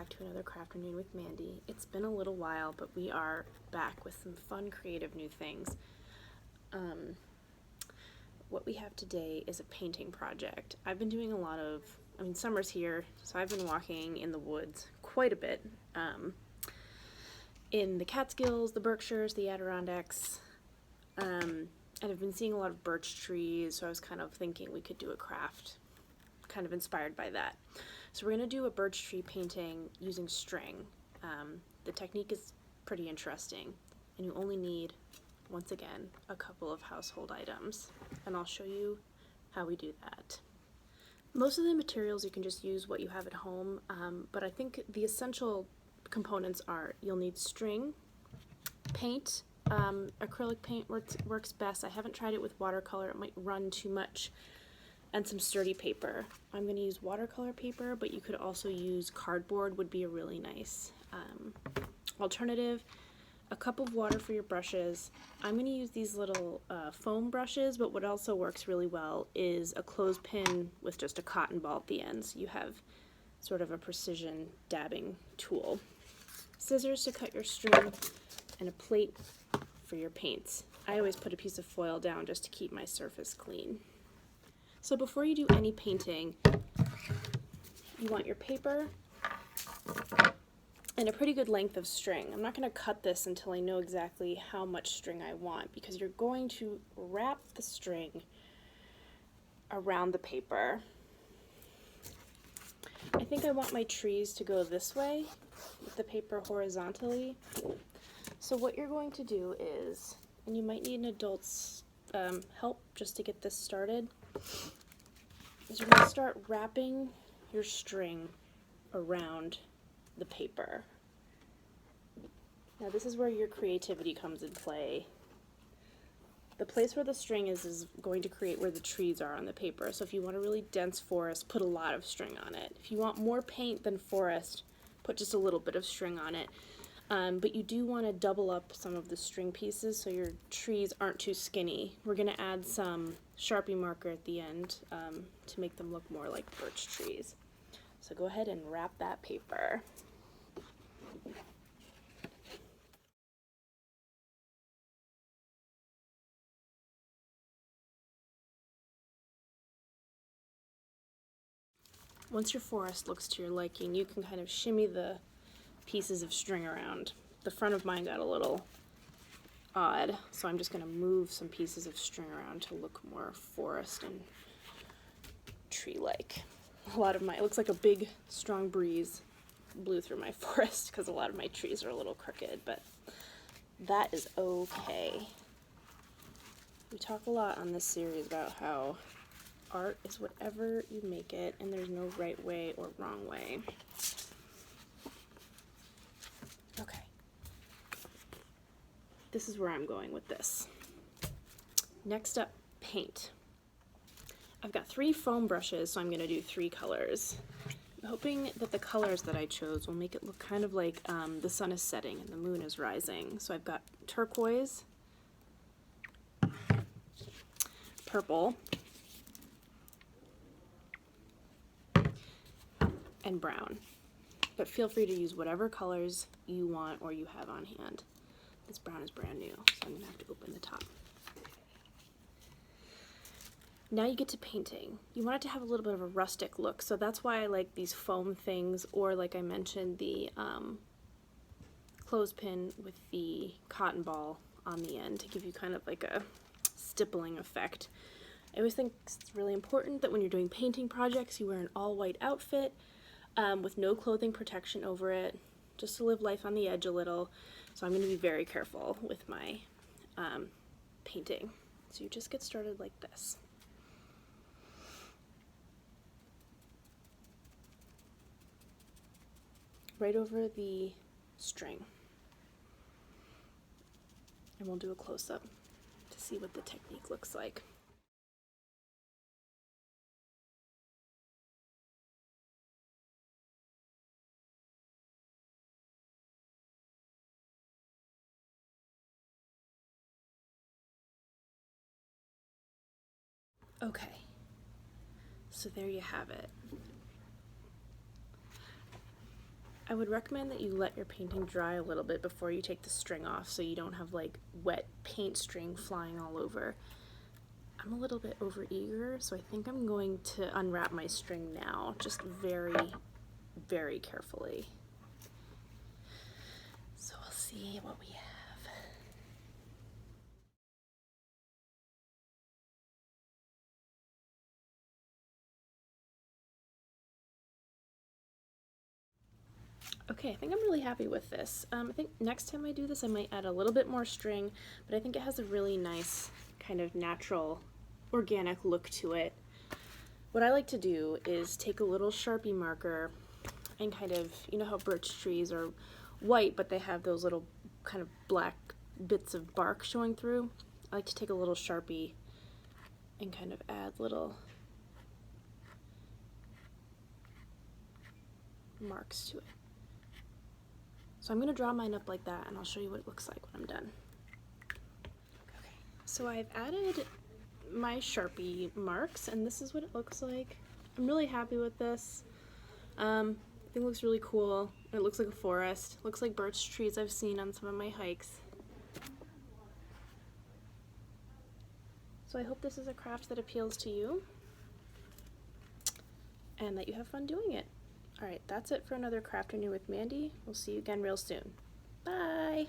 back to another Crafternoon with Mandy. It's been a little while, but we are back with some fun, creative new things. What we have today is a painting project. I've been doing a lot of, summer's here, so I've been walking in the woods quite a bit. In the Catskills, the Berkshires, the Adirondacks, and I've been seeing a lot of birch trees, so I was kind of thinking we could do a craft kind of inspired by that. So we're going to do a birch tree painting using string. The technique is pretty interesting, and you only need, once again, a couple of household items, and I'll show you how we do that. Most of the materials you can just use what you have at home, but I think the essential components are you'll need string, paint, acrylic paint works best. I haven't tried it with watercolor, it might run too much, and some sturdy paper. I'm going to use watercolor paper, but you could also use cardboard, would be a really nice alternative. A cup of water for your brushes. I'm going to use these little foam brushes, but what also works really well is a clothespin with just a cotton ball at the end, so you have sort of a precision dabbing tool. Scissors to cut your string, and a plate for your paints. I always put a piece of foil down just to keep my surface clean. So before you do any painting, you want your paper and a pretty good length of string. I'm not going to cut this until I know exactly how much string I want, because you're going to wrap the string around the paper. I think I want my trees to go this way with the paper horizontally. So what you're going to do is, and you might need an adult's help just to get this started, is you're going to start wrapping your string around the paper. Now this is where your creativity comes in play. The place where the string is going to create where the trees are on the paper. So if you want a really dense forest, put a lot of string on it. If you want more paint than forest, put just a little bit of string on it. But you do want to double up some of the string pieces so your trees aren't too skinny. We're going to add some Sharpie marker at the end to make them look more like birch trees. So go ahead and wrap that paper. Once your forest looks to your liking, you can kind of shimmy the pieces of string around. The front of mine got a little odd, so I'm just going to move some pieces of string around to look more forest and tree-like. A lot of it looks like a big, strong breeze blew through my forest because a lot of my trees are a little crooked, but that is okay. We talk a lot on this series about how art is whatever you make it, and there's no right way or wrong way. Okay. This is where I'm going with this. Next up, paint. I've got 3 foam brushes, so I'm going to do 3 colors. I'm hoping that the colors that I chose will make it look kind of like the sun is setting and the moon is rising. So I've got turquoise, purple, and brown. But feel free to use whatever colors you want or you have on hand. This brown is brand new, so I'm going to have to open the top. Now you get to painting. You want it to have a little bit of a rustic look, so that's why I like these foam things, or like I mentioned, the clothespin with the cotton ball on the end to give you kind of like a stippling effect. I always think it's really important that when you're doing painting projects, you wear an all-white outfit with no clothing protection over it, just to live life on the edge a little. So I'm going to be very careful with my painting. So you just get started like this. Right over the string. And we'll do a close-up to see what the technique looks like. Okay, so there you have it. I would recommend that you let your painting dry a little bit before you take the string off so you don't have like wet paint string flying all over. I'm a little bit over eager, so I think I'm going to unwrap my string now, just very, very carefully. So we'll see what we have. Okay, I think I'm really happy with this. I think next time I do this I might add a little bit more string, but I think it has a really nice kind of natural, organic look to it. What I like to do is take a little Sharpie marker and kind of, you know how birch trees are white but they have those little kind of black bits of bark showing through? I like to take a little Sharpie and kind of add little marks to it. So I'm going to draw mine up like that and I'll show you what it looks like when I'm done. Okay, so I've added my Sharpie marks and this is what it looks like. I'm really happy with this. I think it looks really cool. It looks like a forest. It looks like birch trees I've seen on some of my hikes. So I hope this is a craft that appeals to you and that you have fun doing it. Alright, that's it for another Crafternoon with Mandy. We'll see you again real soon. Bye!